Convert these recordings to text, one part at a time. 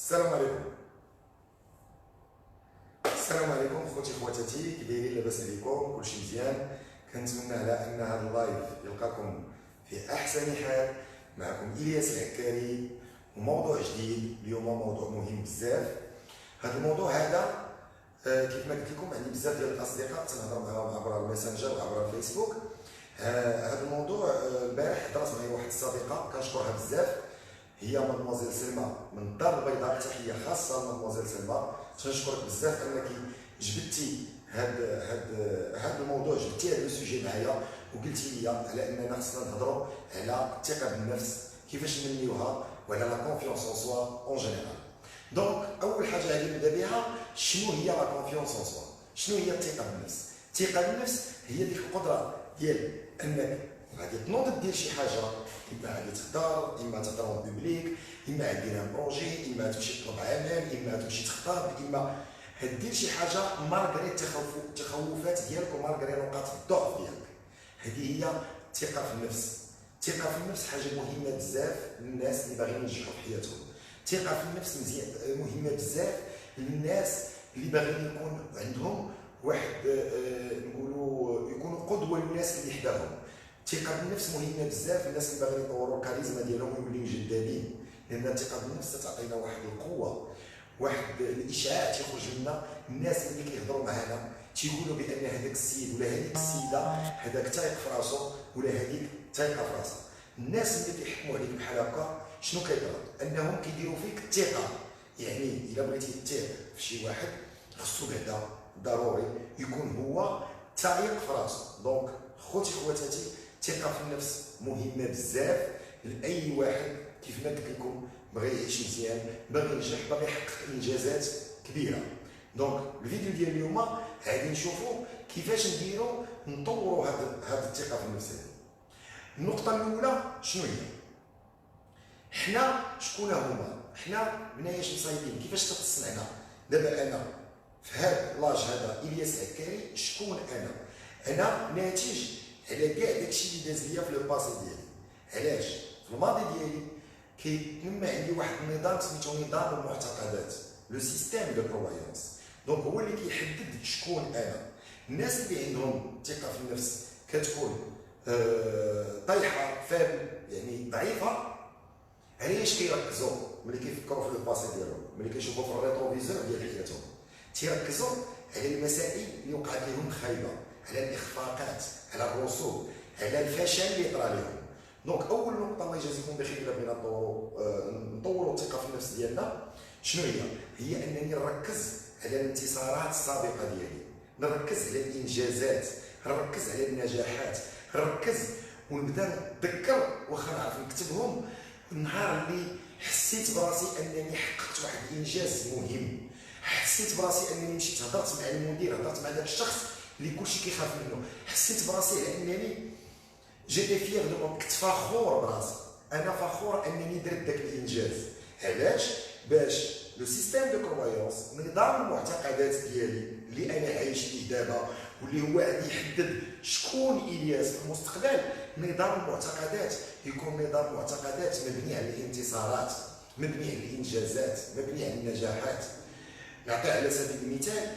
السلام عليكم. السلام عليكم خوتي خواتاتي، كي دايرين؟ لاباس عليكم؟ كلشي مزيان؟ كنتمنى على ان هذا اللايف يلقاكم في احسن حال. معكم الياس العكاري وموضوع جديد اليوم، موضوع مهم بزاف. هذا الموضوع هذا كيف ما قلت لكم عندي بزاف ديال الاصدقاء تنهضر معاهم عبر الماسنجر وعبر الفيسبوك. هذا الموضوع البارح هضرت معايا واحد الصديقه كنشكرها بزاف، هي مدموزيل سلمى من الدار البيضاء. تحيه خاصه لمدموزيل سلمى، تنشكرك بزاف انك جبدتي هذا الموضوع، جبدتي هذا السوجي معايا وقلتي لي على اننا خصنا نهضروا على الثقه بالنفس، كيفاش نبنيوها، وعلى لا كونفيونس اون سوا اون جينيرال. دونك اول حاجه غادي نبدا بها، شنو هي لا كونفيونس اون سوا؟ شنو هي الثقه بالنفس؟ الثقه بالنفس هي ديك القدره ديال انك غادي تنوض دير شي حاجه، اما غادي تهضر، اما تهضر اون بوبليك، اما غادي دير ان بروجي، اما تمشي تطلب عمل، اما تمشي تخطب، اما دير شي حاجه مالغري التخوفات ديالك ومالغري نقاط الضعف ديالك. هذه هي الثقه في النفس. الثقه في النفس حاجه مهمه بزاف للناس اللي باغيين ينجحوا في حياتهم. الثقه في النفس مزيان مهمه بزاف للناس اللي باغيين يكون عندهم واحد نقولوا يكونوا قدوه للناس اللي حداهم. الثقه بالنفس مهمه بزاف للناس اللي باغيين يطوروا الكاريزما ديالهم ويوليو جذابين، لان الثقه بالنفس تعطينا واحد القوه، واحد الاشعاع تيخرج منا. الناس اللي كيهضروا معنا تيقولوا بان هذاك السيد ولا هذيك السيده هذاك تايق في راسو ولا هذيك تايقه في راسها. الناس اللي كيحكموا عليك بحال هكا شنو كيطرا؟ انهم كيديروا فيك الثقه. يعني الا بغيتي تثق في شي واحد خصو بعدا ضروري يكون هو تايق في راسو. دونك خوتي خواتاتي، الثقه في النفس مهمه بزاف لاي واحد كيف ما قلت لكم بغى يعيش مزيان، باغي ينجح، باغي يحقق انجازات كبيره. دونك الفيديو ديال اليوم غادي نشوفوا كيفاش نديروا نطوروا هذه الثقه في النفس. النقطه الاولى شنو هي؟ حنا شكون هما؟ حنا بناياش مصايبين، كيفاش تتصنعنا؟ دابا انا في هذا لاج هذا الياس العكاري، شكون انا؟ انا ناتج على كاع داكشي اللي داز ليا في لو باسي ديالي. علاش؟ في الماضي ديالي كيتنمى عندي واحد النظام سميتو نظام المعتقدات، لو سيستيم دو كرويونس. دونك هو اللي كيحدد شكون انا. الناس اللي عندهم ثقه في النفس كتكون طايحه فابل، يعني ضعيفه. علاش كيركزوا ملي كيفكروا في الباسي ديالهم، ملي كيشوفوا في الريتروفيزور ديال حياتهم تيركزوا على المسائل اللي وقعت لهم خايبه، على الاخفاقات، على الرسوب، على الفشل اللي طرا لهم. دونك اول نقطه الله يجازيكم بخير الا بغينا نطوروا الثقه في النفس ديالنا، شنو هي؟ هي انني نركز على الانتصارات السابقه ديالي، نركز على الانجازات، نركز على النجاحات، نركز ونبدا نتذكر واخا نعرف نكتبهم النهار اللي حسيت براسي انني حققت واحد الانجاز مهم، حسيت براسي انني مشيت هضرت مع المدير، هضرت مع ذاك الشخص اللي كلشي كيخاف منه، حسيت براسي على انني جيتي فيغ دو، كنت فخور براسي، انا فخور انني درت ذاك الانجاز. علاش؟ باش لو سيستيم دو كرويونس، نظام المعتقدات ديالي اللي انا عايش فيه دابا واللي هو غادي يحدد شكون الياس في المستقبل. نظام المعتقدات يكون نظام معتقدات مبني على الانتصارات، مبني على الانجازات، مبني على النجاحات. نعطي على سبيل المثال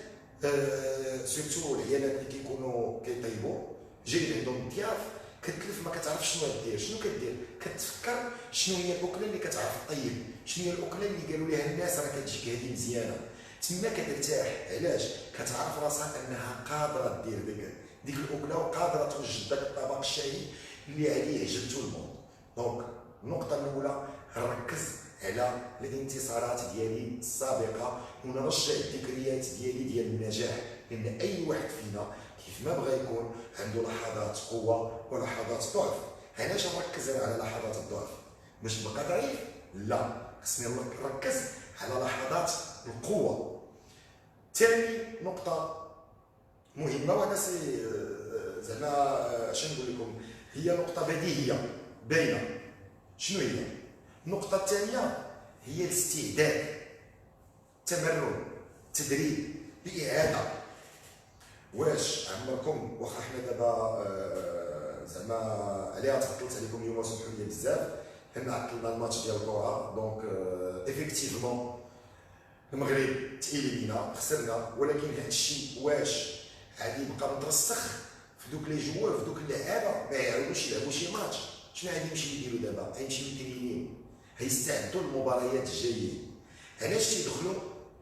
سورتو العيالات اللي كيكونوا كيطيبوا جاي عندهم الضياف، كتلف ما كتعرفش شنو دير، شنو كدير؟ كتفكر شنو هي الاكله اللي كتعرف طيب، شنو هي الاكله اللي قالوا لها الناس راه كتجيك هذه مزيانه. تما كترتاح. علاش؟ كتعرف راسها انها قادره دير ديك الاكله وقادره توجد داك الطبق الشهي اللي عليه عجبتو الموند. دونك النقطه الاولى نركز على الانتصارات ديالي السابقه ونرجع الذكريات ديالي ديال النجاح، لان اي واحد فينا كيف ما بغى يكون عنده لحظات قوه ولحظات ضعف. علاش نركز على لحظات الضعف؟ باش نبقى ضعيف؟ لا، خصني نركز على لحظات القوه. ثاني نقطه مهمه، وانا زعما اش نقول لكم، هي نقطه بديهيه باينه. شنو هي؟ النقطه الثانيه هي الاستعداد، التمرن، التدريب، الاعاده. واش عمركم واخا حنا دابا زعما عليها تعطلت عليكم اليوم، سمحوا لي بزاف، حنا عطلنا الماتش ديال الكره. دونك ايفيكتيفمون المغرب تإليمينا خسرنا، ولكن هذا الشيء واش غادي يبقى مترسخ في دوك لي جوار، في دوك اللعابه ما يعاودوش يلعبوا شي ماتش؟ شنو غادي يمشيو يديروا دابا؟ غيمشيو يترينيو، غيستعدوا للمباريات الجايين. علاش تيدخلوا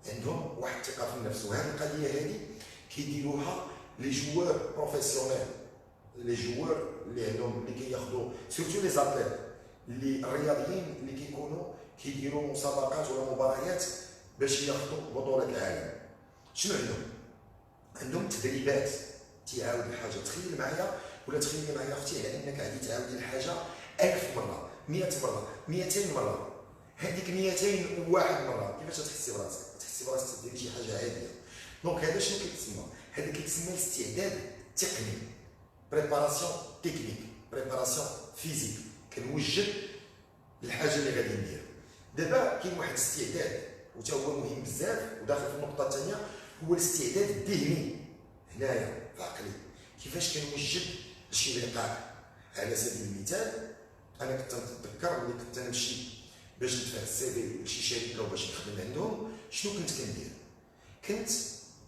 عندهم واحد الثقه في النفس؟ وهذه القضيه هذه كيديروها لي جوار بروفيسيونيل، لي جوار اللي عندهم اللي كياخذوا سورتو لي زاتليت اللي الرياضيين اللي كيكونوا كيديروا مسابقات ولا مباريات باش ياخذوا بطولة العالم. شنو عندهم تدريبات تيعاود الحاجه. تخيل معايا ولا تخيلي معايا اختي على انك غادي تعاودي الحاجه 1000 مره، 100 مره، 200 مره. هذيك 201 مره كيفاش تحسي براسك؟ تحسي براسك تديري شي حاجه عاديه. دونك هذا شنو كيتسمى؟ هذا كيتسمى الاستعداد التقني، بريباراسيون تكنيك، بريباراسيون فيزيك. كنوجد الحاجه اللي غادي ندير. دابا كاين واحد الاستعداد وتا هو مهم بزاف وداخل في النقطه الثانيه، هو الاستعداد الذهني. هنايا في عقلي كيفاش كنوجد شي لقاء. على سبيل المثال انا كنت نتذكر ملي كنت نمشي باش ندفع السي في لشي شركه وباش نخدم عندهم، شنو كنت كندير؟ كنت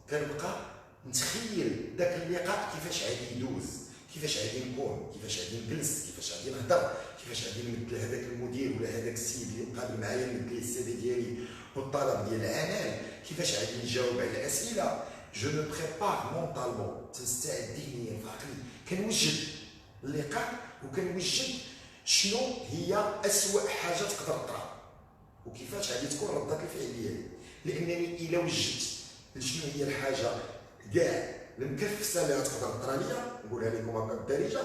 كنبقى نتخيل داك اللقاء كيفاش غادي يدوز، كيفاش غادي نكون، كيفاش غادي نجلس، كيفاش غادي نهضر، كيفاش غادي نمد لهذاك المدير ولا هذاك السيد اللي مقابل معايا نمد ليه السي في ديالي والطلب ديال العمل، كيفاش غادي نجاوب على الاسئله. جو مو بريبار مونطالمون، تنستعد ذهنيا في عقلي، كنوجد اللقاء وكنوجد شنو هي اسوء حاجه تقدر طرا وكيفاش غادي تكون رده الفعل ديالي. لانني الا وجدت شنو هي الحاجه كاع المكفسه اللي تقدر طرا ليا، نقولها لكم هكا بالدارجه،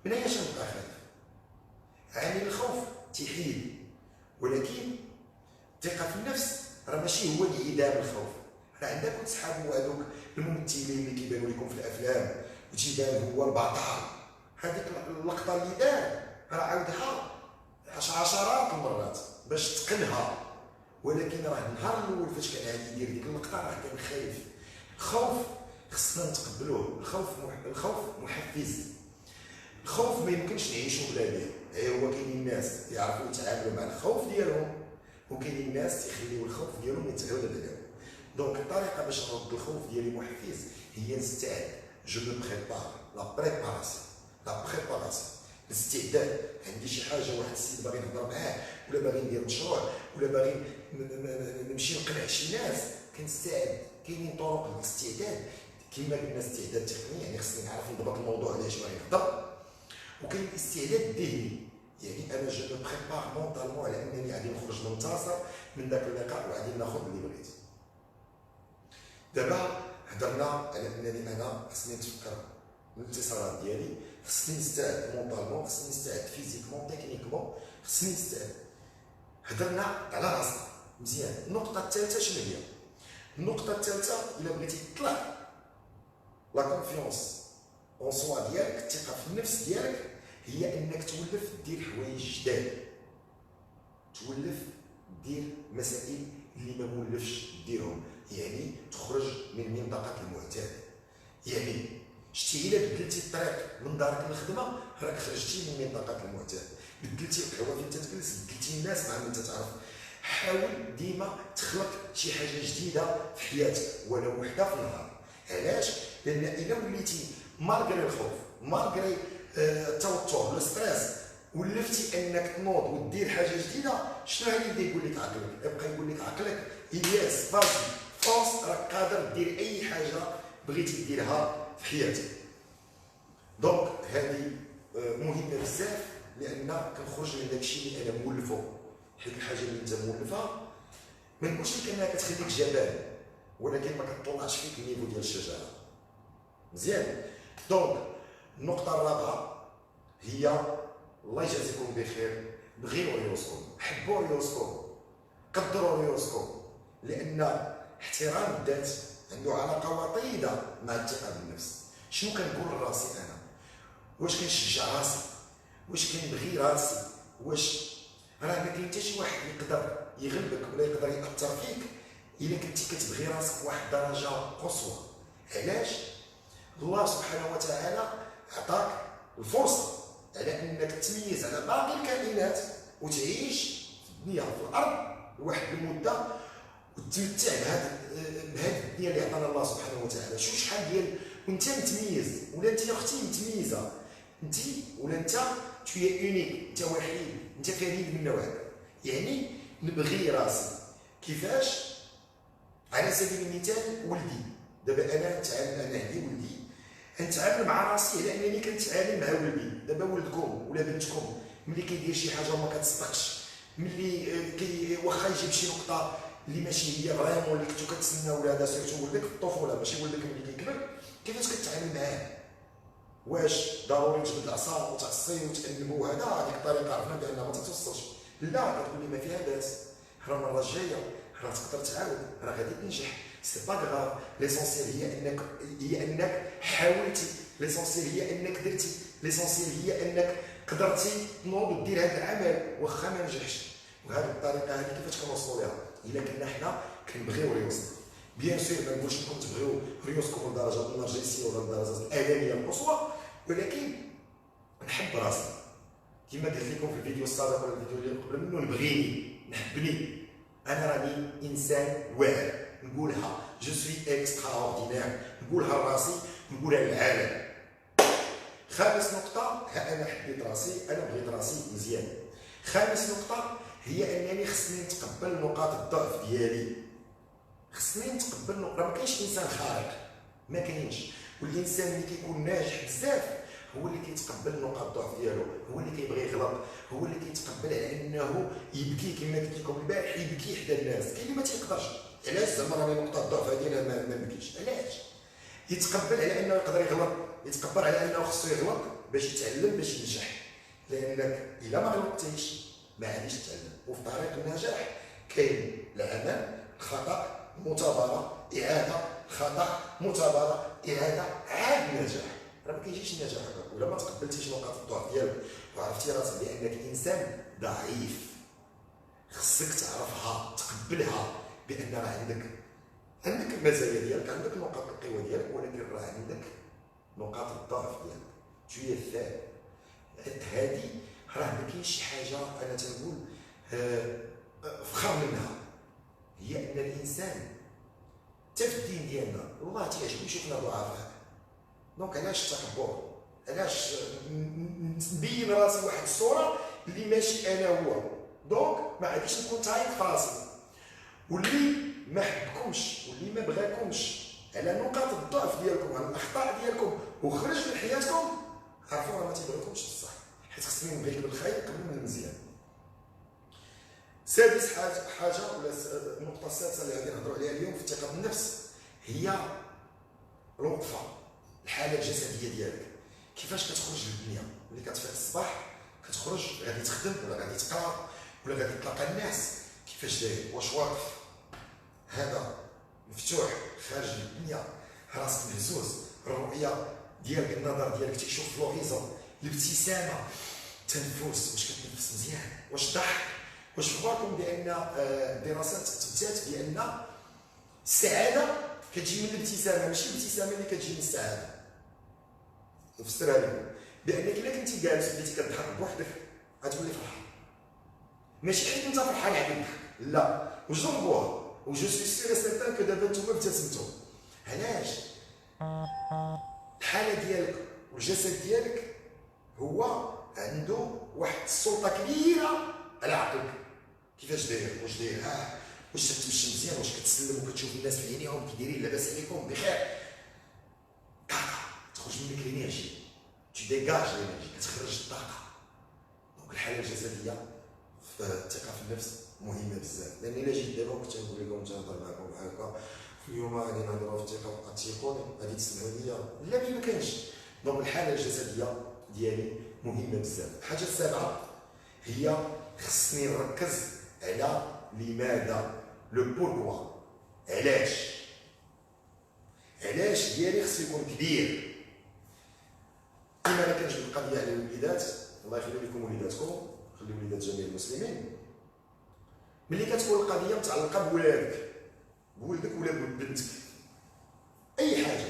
من هي شنبقى خايف. عامل الخوف تيحيد، ولكن الثقه في النفس راه ماشي هو انعدام الخوف. راه عندكم تسحابوا هذوك الممثلين اللي كيبانوا لكم في الافلام وتيبان هو البطل، هذيك اللقطه اللي دار راه عاودها عشرات المرات باش تقنها، ولكن راه النهار الاول فاش كان غادي يدير ديك اللقطه راه كان خايف. الخوف خصنا نتقبلوه. الخوف محفز. الخوف ما يمكنش نعيشوا بلا بيه. هو كاينين الناس يعرفوا يتعاملوا مع الخوف ديالهم، وكاينين الناس يخليوا الخوف ديالهم يتعود عليهم. دونك الطريقه باش نرد الخوف ديالي محفز هي نستعد. جو مو بريبار، لا بريباراسيون، لا بريباراسيون، الاستعداد. عندي شي حاجه، واحد السيد باغي نهضر معاه ولا باغي ندير مشروع ولا باغي نمشي نقنع شي ناس، كنستعد. كاينين طرق للاستعداد كما قلنا استعداد تقني، يعني خصني نعرف نضبط الموضوع علاش باغي نهضر، وكاين الاستعداد الذهني، يعني انا جو مو بريبار مونطالمون على انني غادي نخرج منتصر من ذاك اللقاء وغادي ناخذ اللي بغيت. دابا هضرنا على انني انا خصني نتفكر الانتصارات ديالي، خصني نستعد مونطالمون، خصني نستعد فيزيكمون، تكنيكمون، خصني نستعد. هضرنا على راسنا مزيان. النقطه الثالثه شنو هي؟ النقطه الثالثه الا بغيتي تطلع لا كونفيونس اون سوا ديالك، الثقه في النفس ديالك، هي انك تولف دير حوايج جداد، تولف دير مسائل اللي ما مولفش ديرهم، يعني تخرج من منطقه المعتاد. يعني شتي الا بدلتي الطريق من دارك للخدمه راك خرجتي من منطقه المعتاد، بدلتي القهوه فين تجلس، بدلتي الناس مع من تتعرف. حاول ديما تخلق شي حاجه جديده في حياتك ولو وحده في النهار. علاش؟ لان الا وليتي مالغري الخوف، مالغري التوتر، الستريس، ولفتي انك تنوض ودير حاجه جديده، شنو غادي يبدا يقول لك عقلك؟ يبقى يقول لك عقلك الياس فاسي فوس، راك قادر دير اي حاجه بغيتي ديرها في حياتك. دونك هذه مهمه بزاف، لان كنخرج من داكشي اللي انا مولفه. حيت الحاجه اللي انت مولفها ما نقولش لك انها كتخليك جبان، ولكن ما كتطلعش فيك النيفو ديال الشجاعه. مزيان. دونك النقطه الرابعه هي الله يجازيكم بخير، بغيو ريوسكم، حبوا ريوسكم، قدروا ريوسكم، لان احترام الذات عنده علاقه وطيده مع الثقه بالنفس. شنو كنقول لراسي انا؟ واش كنشجع راسي؟ واش كنبغي راسي؟ واش راه ما كاين حتى شي واحد يقدر يغلبك ولا يقدر ياثر فيك الا كنتي كتبغي راسك بواحد الدرجه قصوى. علاش؟ الله سبحانه وتعالى عطاك الفرصه على انك تميز على باقي الكائنات وتعيش في الدنيا في الارض لواحد المده، وتمتع بهذه الدنيا اللي عطانا الله سبحانه وتعالى. شحال ديال وانت متميز، ولا انت اختي متميزه، انت ولا انت توي اونيك، انت وحيد، انت فريد من نوعك. يعني نبغي راسي كيفاش؟ على سبيل المثال ولدي دابا انا نتعامل، انا عندي ولدي نتعامل مع راسي على انني كنتعامل مع ولدي. دابا ولدكم ولا بنتكم ملي كيدير شي حاجه وما كتصدقش، ملي واخا يجيب شي نقطه اللي ماشي هي فريمون اللي كنتو كتسناو ولادها، سيرتو ولدك في الطفوله ماشي ولدك ملي كيكبر، كيفاش كتعامل معاه؟ واش ضروري تجبد العصا وتعصي وتأنبو؟ هذيك الطريقه عرفنا بانها ما تتوصلش. لا، كتقول لي ما فيها باس، راه المره الجايه راه تقدر تعاود، راه غادي تنجح، سي با غاف. ليسونسيال هي انك حاولتي، ليسونسيال هي انك درتي، ليسونسيال هي انك قدرتي تنوض ودير هذا العمل واخا ما نجحش. وهذه الطريقه هذه كيفاش كنوصلوا لها؟ الا كنا حنا كنبغيو ريوسنا. بيان سور ما نقولش لكم تبغيو ريوسكم للدرجه النرجسيه ولا للدرجه الانانيه القصوى، ولكن نحب راسي كما قلت لكم في الفيديو السابق ولا الفيديو اللي قبل منه، نبغيني، نحبني، انا راني انسان واعر. نقولها جو سوي اكسترا اوردينير، نقولها لراسي، نقولها للعالم. خامس نقطه، ها انا حبيت راسي، انا بغيت راسي مزيان. خامس نقطه هي انني خصني نتقبل نقاط الضعف ديالي. خصني نتقبل راه ما كاينش انسان خارق، ما كاينش. والانسان اللي كيكون ناجح بزاف هو اللي كيتقبل نقاط الضعف ديالو، هو اللي كيبغي يغلط، هو اللي كيتقبل على انه يبكي كما قلت لكم البارح، يبكي حدا الناس. كاين اللي ما تيقدرش، علاش؟ زعما راني نقطه الضعف هذه انا ما نبكيش، علاش؟ يتقبل على انه يقدر يغلط، يتقبل على انه خصو يغلط باش يتعلم، باش ينجح. لانك الا ما غلطتيش ما غاديش تتعلم. وفي طريق النجاح كاين العمل، الخطا، المثابره، اعاده، خطا، مثابره، اعاده، عاد النجاح. راه ما كيجيش النجاح هكاك. ولا ما تقبلتيش نقاط الضعف ديالك وعرفتي راسك بانك انسان ضعيف، خصك تعرفها، تقبلها بان راه عندك المزايا ديالك، عندك نقاط القوه ديالك، ولكن راه عندك نقاط الضعف ديالك. شويه الثاني هذه راه ما كاينش شي حاجه انا تنقول فخر منها. هي ان الانسان حتى في الدين ديالنا والله تيعجبني يشوفنا ضعفاء. دونك علاش التكبر؟ علاش نبين راسي واحد الصوره اللي ماشي انا هو؟ دونك ما غاديش نكون تايق في راسي. واللي ما حبكمش واللي ما بغاكمش على نقاط الضعف ديالكم وعلى الاخطاء ديالكم وخرج من حياتكم، عرفوا راه ما تيبغيكمش بصح، حيت خصني نبغيك بالخير قبل من المزيان. سادس حاجه ولا النقطه السادسه اللي غادي نهضروا عليها اليوم في الثقه بالنفس هي الوقفه، الحاله الجسديه ديالك. كيفاش كتخرج للدنيا؟ ملي كتفيق الصباح كتخرج غادي تخدم ولا غادي تقرا ولا غادي تلاقى الناس، كيفاش داير؟ واش واقف هذا مفتوح خارج للدنيا، راسك مهزوز، الرؤيه ديالك، النظر ديالك تيشوف في لوغيزون، الابتسامه، التنفس، واش كتنفس مزيان؟ واش ضحك؟ واش في بالكم بان الدراسات تثبتات بان السعاده كتجي من الابتسامه، ماشي الابتسامه اللي كتجي من السعاده. نفسرها لكم بانك الا كنتي جالس بديتي كتضحك بوحدك غتولي فرحان، ماشي حيت انت فرحان عليك، لا، وجربوها وجو سوي سيغ سيرتان كو دابا نتوما ابتسمتوا. علاش؟ الحاله ديالك والجسد ديالك هو عنده واحد السلطه كبيره على عقلك. كيفاش داير؟ واش داير؟ واش تمشي مزيان؟ واش كتسلم وكتشوف الناس في عينيهم كي دايرين؟ لاباس عليكم؟ بخير؟ طاقه تخرج منك الانرجي، tu dégages الانرجي، كتخرج الطاقه. دونك الحاله الجسديه في الثقه في النفس مهمه بزاف. لان الا جيت دابا كنت نقول لكم نهضر معكم بحال هكا اليوم غادي نهضروا في الثقه وتيقوني غادي تسمعوا ليا، لا ما كانش. دونك الحاله الجسديه ديالي مهمه بزاف. الحاجه السابعه هي خصني نركز على لماذا، لو بوركوا، علاش ديالي خصو يكون كبير. كما انا كنجبد القضيه على الوليدات، الله يخلي لكم وليداتكم، خلي وليدات جميع المسلمين. ملي كتكون القضيه متعلقه بولادك، بولدك ولا بنتك، اي حاجه،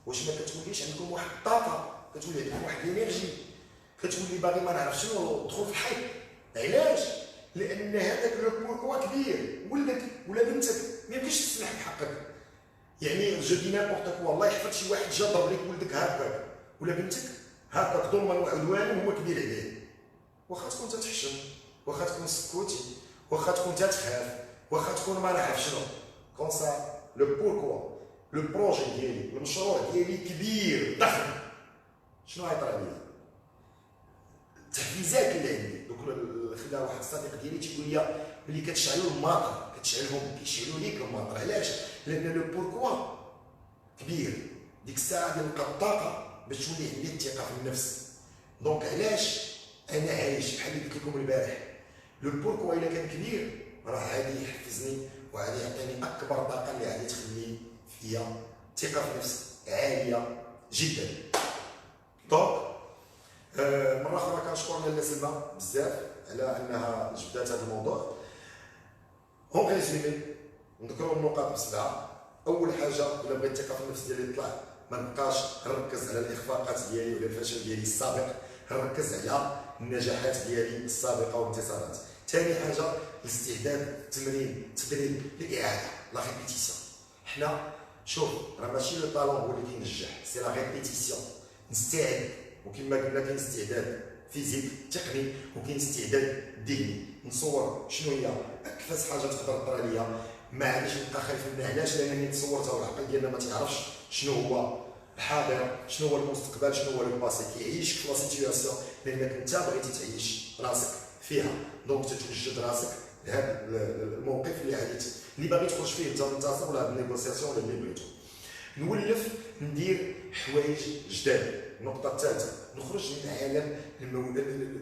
واش ما كتوليش عندكم واحد الطاقه، كتولي عندكم واحد الانرجي، كتولي باغي ما نعرف شنو تدخل في الحيط؟ علاش؟ لان هذاك لو بوركوا كبير. ولدك ولا بنتك ما يمكنش تسمح بحقك. يعني جو دي نيمبورط كوا، الله يحفظ شي واحد جا ضرب لك ولدك هكاك ولا بنتك هكاك ظلما وعدوانا هو كبير عليه. واخا تكون تتحشم، واخا تكون سكوتي، واخا تكون تتخاف، واخا تكون ما نعرف شنو، كون سا لو بوركوا لو بروجي ديالي المشروع ديالي كبير ضخم، شنو غيطرا ليا؟ التحفيزات اللي عندي دوك خلا واحد الصديق ديالي تيقول لي ملي كتشعلوا الماطر كتشعلهم كيشعلوا ليك الماطر. علاش؟ لان لو بوركوا كبير. ديك الساعه كنلقى الطاقه باش تولي عندي الثقه في النفس. دونك علاش انا عايش بحال اللي قلت لكم البارح؟ لو بوركوا الا كان كبير راه غادي يحفزني وغادي يعطيني اكبر طاقه اللي غادي تخلي فيا ثقه في النفس عاليه جدا. دونك مره اخرى كنشكر لاله سلمى بزاف على انها جبدات هذا الموضوع. اون ريزومي نذكروا النقاط بسبعه. اول حاجه الا بغيت الثقه في النفس ديالي تطلع ما نبقاش نركز على الاخفاقات ديالي ولا الفشل ديالي السابق، نركز على النجاحات ديالي السابقه والانتصارات. ثاني حاجه الاستعداد، التمرين، التدريب، الاعاده، لا ريبيتيسيون. حنا شوف راه ماشي لو طالون هو اللي كينجح، سي لا ريبيتيسيون. نستعد، وكما قلنا كاين استعداد فيزيك تقني وكاين استعداد ذهني. نصور شنو هي اكفس حاجه تقدر طرا ليا، ما عادش نبقى خايف منها. علاش؟ لانني تصورتها والعقل ديالنا ما تعرفش شنو هو الحاضر، شنو هو المستقبل، شنو هو لو باسي. كيعيشك في لا سيتوياسيون لانك انت بغيتي تعيش راسك فيها. دونك تتوجد راسك لهذا الموقف اللي باغي تخرج فيه انت منتصر، ولا هاد النيغوسياسيون ولا اللي بغيتو. نولف ندير حوايج جداد. النقطه الثالثه نخرج من عالم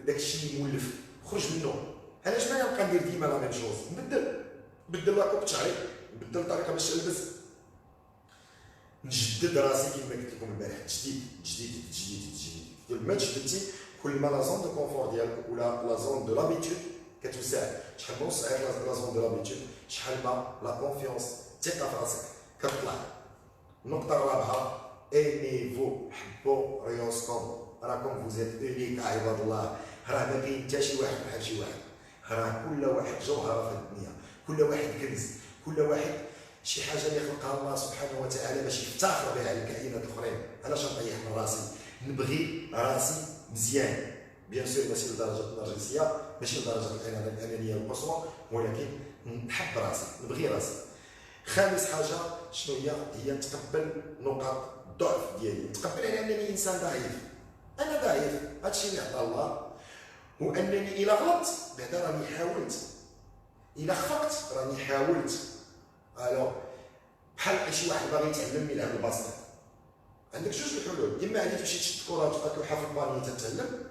داكشي اللي مولف، نخرج منه. علاش ما نبقى ندير ديما لا ميم شوز؟ نبدل لاكوب شعري، نبدل الطريقه باش نلبس، نجدد راسي كما قلت لكم البارح. كل ما تجددتي كل ما لا زون دو كونفور ديالك ولا لا زون دو لابيتود كتوسع. شحال ما وسعت لا زون دو لابيتود شحال ما لا كونفيونس الثقه في راسك كتطلع. النقطه الرابعه ايميفو، حبوا ريوسكم، راكم فوزيت اونيك عباد الله. راه ما كاين حتى شي واحد بحال شي واحد، راه كل واحد جوهره في الدنيا، كل واحد كنز، كل واحد شي حاجه اللي خلقها الله سبحانه وتعالى باش يفتخر بها على الكائنات الاخرين. علاش نطيح من راسي؟ نبغي راسي مزيان، بيان سور ماشي لدرجه النرجسيه، ماشي لدرجه الانانيه القصوى، ولكن نحب راسي، نبغي راسي. خامس حاجه شنو هي نتقبل نقاط الضعف ديالي، نتقبل على انني انسان ضعيف. انا ضعيف، هادشي اللي عطا الله، وانني الا غلطت بعدا راني حاولت، الا خفقت راني حاولت. الو بحال شي واحد باغي يتعلم يلعب الباسكت، عندك جوج الحلول: اما غادي تمشي تشد الكره وتقاتل في الباني تتعلم،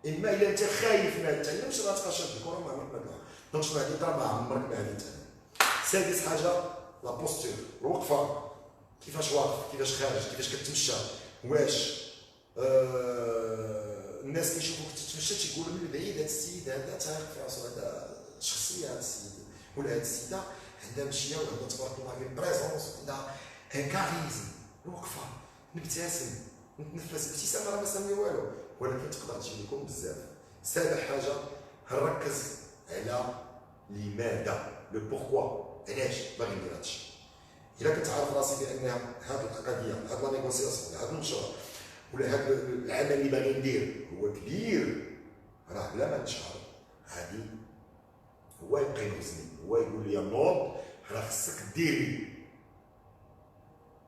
اما الا انت خايف ما تتعلمش راه تبقى شاد الكره ما عمرك ما تلعب. دونك شنو غادي يطرا؟ ما عمرك ما غادي تتعلم. سادس حاجه لا بوستور، الوقفه. كيفاش واقف، كيفاش خارج، كيفاش كتمشى. واش الناس كيشوفوك تتمشى تيقولوا من بعيد هذا السيد هذا تايق في راسو، هذا شخصيه هذا السيد ولا هذه السيده عندها مشيه وعندها تبارك الله في بريزونس، عندها كاريزم. الوقفه، نبتسم، نتنفس. ابتسامه راه ما ساميه والو، ولكن تقدر تجيب لكم بزاف. سابع حاجه نركز على لماذا، لو بوركوا، علاش باغي ندير هادشي. الا كنت عارف راسي بان هاد القضيه، هاد لا نيغوسياسيون، هاد المشروع ولا هاد العمل اللي باغي ندير هو كبير، راه بلا ما نشعر غادي هو يبقى ينقصني، هو يقول لي نوض، راه خصك ديري.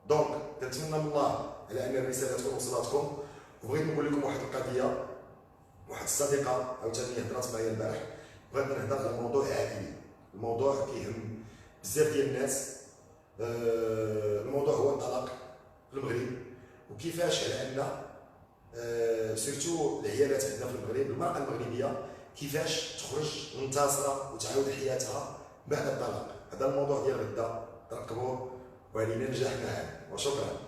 دونك كنتمنى من الله على ان الرساله تكون وصلتكم. وبغيت نقول لكم واحد القضيه. واحد الصديقه عاوتاني هضرات معايا البارح، بغيت نهضر على موضوع عائلي. الموضوع كيهم بزاف ديال الناس. الموضوع هو الطلاق في المغرب، وكيفاش على ان سيرتو العيالات عندنا في المغرب، المراه المغربيه كيفاش تخرج منتصره وتعاود حياتها بعد الطلاق. هذا الموضوع ديال غدا، ترقبوه ولننجح معا، وشكرا.